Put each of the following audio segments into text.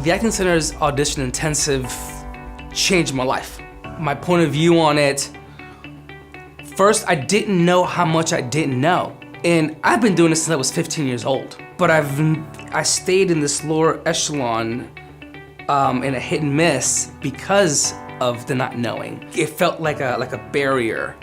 The Acting Center's Audition Intensive changed my life. My point of view on it, first, I didn't know how much I didn't know. And I've been doing this since I was 15 years old. But I stayed in this lower echelon in a hit and miss because of the not knowing. It felt like a barrier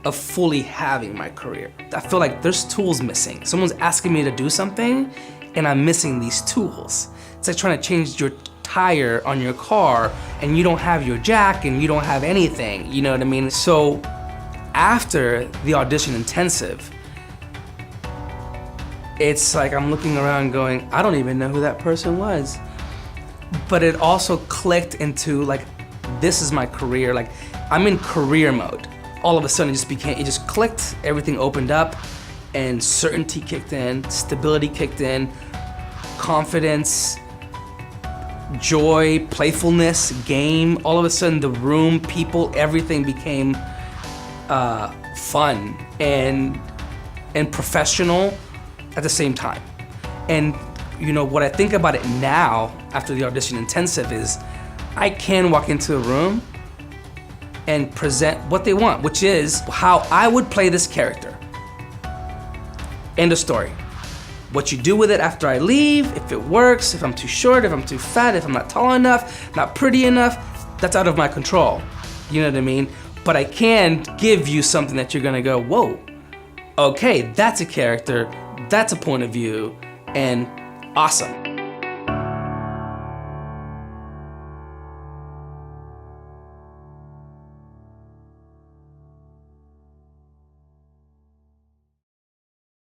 of fully having my career. I feel like there's tools missing. Someone's asking me to do something and I'm missing these tools. It's like trying to change your tire on your car and you don't have your jack and you don't have anything, you know what I mean? So after the Audition Intensive, it's like I'm looking around going, I don't even know who that person was. But it also clicked into like, this is my career. Like, I'm in career mode. All of a sudden it just clicked, everything opened up, and certainty kicked in, stability kicked in, confidence, joy, playfulness, game. All of a sudden the room, people, everything became fun and professional at the same time. And you know, what I think about it now, after the Audition Intensive, is I can walk into a room and present what they want, which is how I would play this character. End of story. What you do with it after I leave, if it works, if I'm too short, if I'm too fat, if I'm not tall enough, not pretty enough, that's out of my control. You know what I mean? But I can give you something that you're gonna go, whoa, okay, that's a character, that's a point of view, and awesome.